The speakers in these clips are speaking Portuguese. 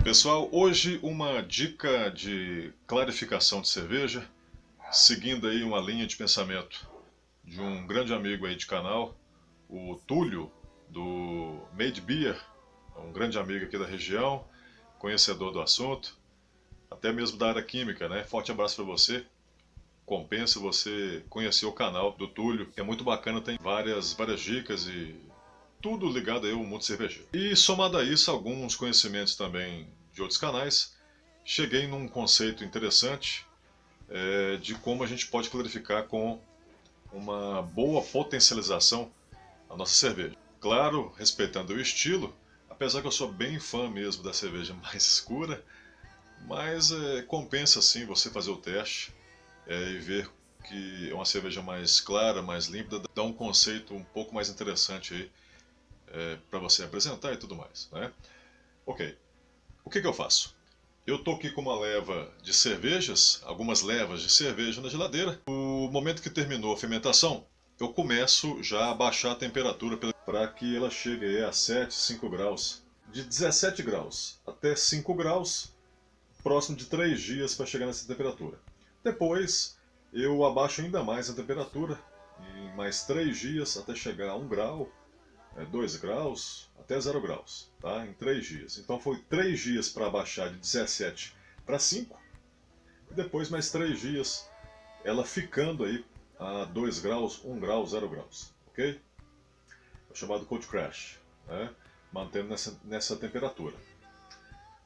Pessoal, hoje uma dica de clarificação de cerveja, seguindo aí uma linha de pensamento de um grande amigo aí de canal, o Túlio, do Made Beer, um grande amigo aqui da região, conhecedor do assunto, até mesmo da área química, né? Forte abraço para você. Compensa você conhecer o canal do Túlio, que é muito bacana, tem várias dicas e tudo ligado aí ao mundo cervejeiro. E somado a isso, alguns conhecimentos também de outros canais, cheguei num conceito interessante de como a gente pode clarificar com uma boa potencialização a nossa cerveja. Claro, respeitando o estilo, apesar que eu sou bem fã mesmo da cerveja mais escura, mas compensa sim você fazer o teste e ver que é uma cerveja mais clara, mais límpida, dá um conceito um pouco mais interessante aí para você apresentar e tudo mais, né? Ok, o que eu faço? Eu tô aqui com uma leva de cervejas, algumas levas de cerveja na geladeira. No momento que terminou a fermentação, eu começo já a baixar a temperatura para que ela chegue aí a 7, 5 graus. De 17 graus até 5 graus, próximo de 3 dias para chegar nessa temperatura. Depois eu abaixo ainda mais a temperatura, em mais 3 dias até chegar a 1 grau, 2 graus, até 0 graus, tá? Em 3 dias. Então foi 3 dias para baixar de 17 para 5, e depois mais 3 dias ela ficando aí a 2 graus, 1 grau, 0 graus, ok? É o chamado cold crash, né? Mantendo nessa temperatura.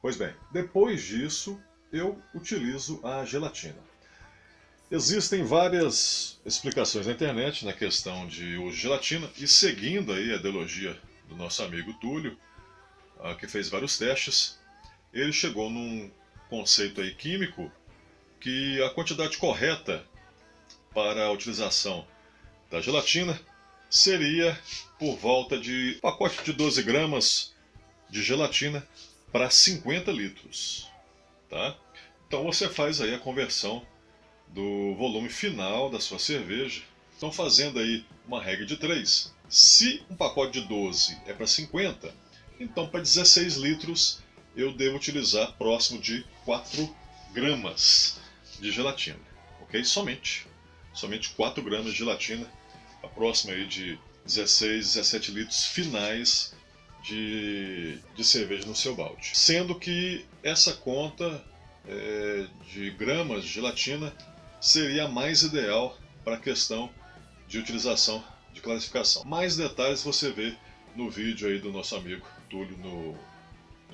Pois bem, depois disso eu utilizo a gelatina. Existem várias explicações na internet na questão de uso de gelatina, e seguindo aí a ideologia do nosso amigo Túlio, que fez vários testes, ele chegou num conceito aí químico que a quantidade correta para a utilização da gelatina seria por volta de um pacote de 12 gramas de gelatina para 50 litros. Tá? Então você faz aí a conversão do volume final da sua cerveja. Então, fazendo aí uma regra de 3, se um pacote de 12 é para 50, então para 16 litros eu devo utilizar próximo de 4 gramas de gelatina, ok? Somente 4 gramas de gelatina, a próxima aí de 16, 17 litros finais de cerveja no seu balde. Sendo que essa conta de gramas de gelatina seria a mais ideal para a questão de utilização de classificação. Mais detalhes você vê no vídeo aí do nosso amigo Túlio no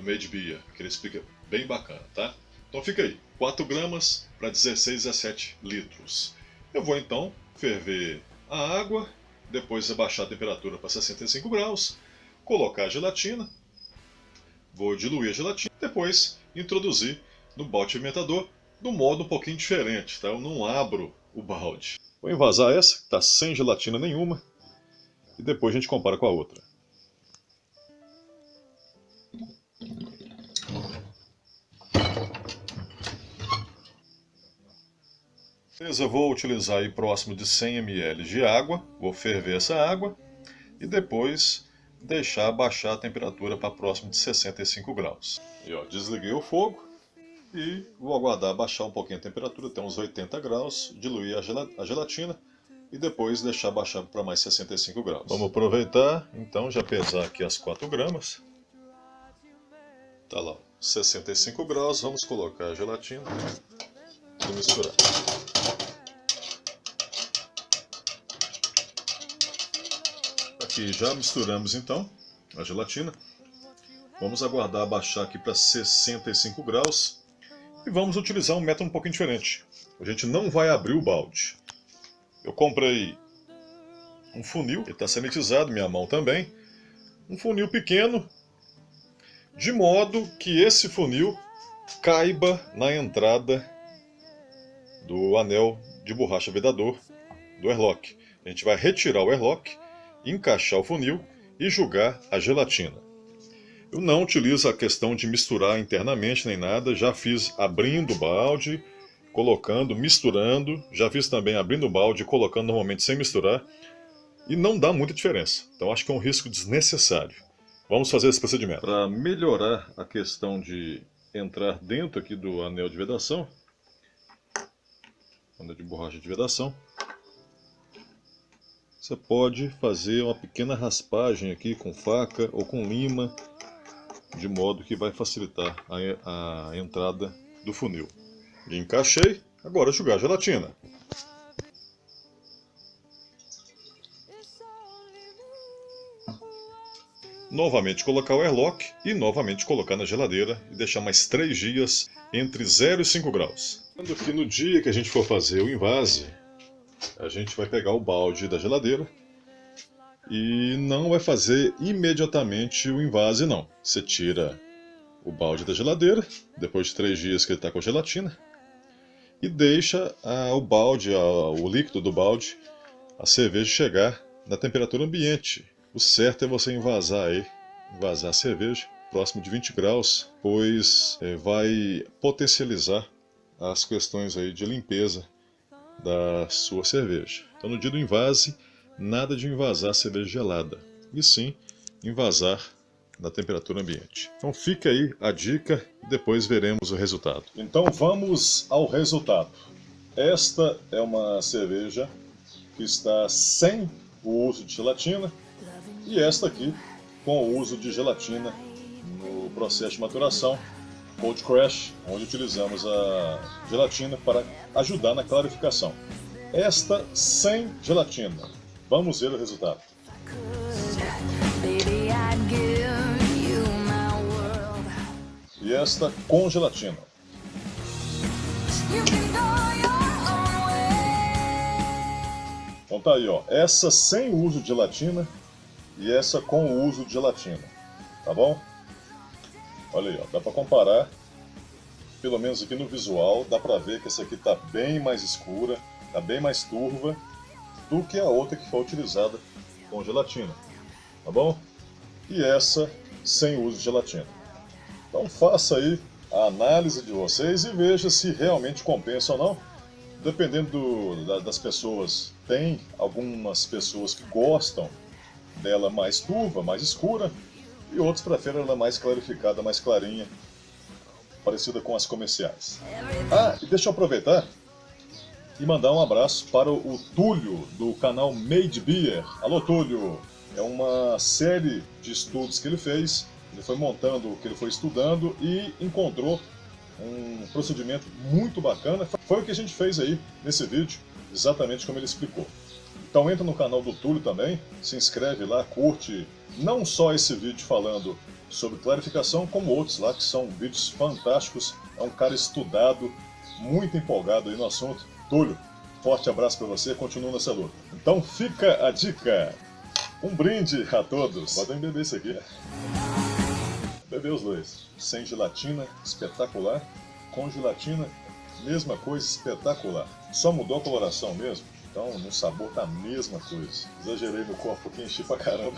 Made Beer, que ele explica bem bacana, tá? Então fica aí, 4 gramas para 16, 17 litros. Eu vou então ferver a água, depois abaixar a temperatura para 65 graus, colocar a gelatina, vou diluir a gelatina, depois introduzir no balde fermentador do modo um pouquinho diferente, tá? Eu não abro o balde. Vou envasar essa, que está sem gelatina nenhuma, e depois a gente compara com a outra. Beleza, eu vou utilizar aí próximo de 100 ml de água, vou ferver essa água e depois deixar baixar a temperatura para próximo de 65 graus. E ó, desliguei o fogo e vou aguardar baixar um pouquinho a temperatura até uns 80 graus, diluir a gelatina e depois deixar baixar para mais 65 graus. Vamos aproveitar, então, já pesar aqui as 4 gramas. Tá lá, 65 graus, vamos colocar a gelatina e misturar. Aqui já misturamos então a gelatina. Vamos aguardar baixar aqui para 65 graus e vamos utilizar um método um pouquinho diferente. A gente não vai abrir o balde. Eu comprei um funil, ele está sanitizado, minha mão também. Um funil pequeno, de modo que esse funil caiba na entrada do anel de borracha vedador do airlock. A gente vai retirar o airlock, encaixar o funil e jogar a gelatina. Eu não utilizo a questão de misturar internamente nem nada, já fiz abrindo o balde, colocando, misturando, já fiz também abrindo o balde e colocando normalmente sem misturar, e não dá muita diferença. Então acho que é um risco desnecessário. Vamos fazer esse procedimento. Para melhorar a questão de entrar dentro aqui do anel de vedação, anel de borracha de vedação, você pode fazer uma pequena raspagem aqui com faca ou com lima, de modo que vai facilitar a entrada do funil. Encaixei, agora jogar a gelatina. Novamente colocar o airlock e novamente colocar na geladeira e deixar mais 3 dias entre 0 e 5 graus. Quando que no dia que a gente for fazer o invase, a gente vai pegar o balde da geladeira e não vai fazer imediatamente o invase não. Você tira o balde da geladeira, depois de 3 dias que ele está com gelatina, e deixa o balde, o líquido do balde, a cerveja chegar na temperatura ambiente. O certo é você envasar a cerveja próximo de 20 graus, pois vai potencializar as questões aí de limpeza da sua cerveja. Então no dia do invase, nada de envasar a cerveja gelada, e sim envasar na temperatura ambiente. Então fica aí a dica e depois veremos o resultado. Então vamos ao resultado. Esta é uma cerveja que está sem o uso de gelatina, e esta aqui com o uso de gelatina no processo de maturação Cold Crash, onde utilizamos a gelatina para ajudar na clarificação. Esta sem gelatina. Vamos ver o resultado. E esta com gelatina. Então tá aí, ó. Essa sem o uso de gelatina e essa com o uso de gelatina. Tá bom? Olha aí, ó. Dá pra comparar. Pelo menos aqui no visual, dá pra ver que essa aqui tá bem mais escura, tá bem mais turva do que a outra que foi utilizada com gelatina. Tá bom? E essa sem uso de gelatina. Então faça aí a análise de vocês e veja se realmente compensa ou não. Dependendo das pessoas, tem algumas pessoas que gostam dela mais turva, mais escura, e outros preferem ela mais clarificada, mais clarinha, parecida com as comerciais. Ah, e deixa eu aproveitar e mandar um abraço para o Túlio, do canal Made Beer. Alô Túlio! É uma série de estudos que ele fez, ele foi montando o que ele foi estudando e encontrou um procedimento muito bacana. Foi o que a gente fez aí nesse vídeo, exatamente como ele explicou. Então entra no canal do Túlio também, se inscreve lá, curte não só esse vídeo falando sobre clarificação, como outros lá que são vídeos fantásticos. É um cara estudado, muito empolgado aí no assunto. Túlio, forte abraço para você, continua nessa luta. Então fica a dica, um brinde a todos. Podem beber isso aqui. Beber os dois. Sem gelatina, espetacular. Com gelatina, mesma coisa, espetacular. Só mudou a coloração mesmo. Então no sabor tá a mesma coisa. Exagerei no copo aqui, enchi pra caramba.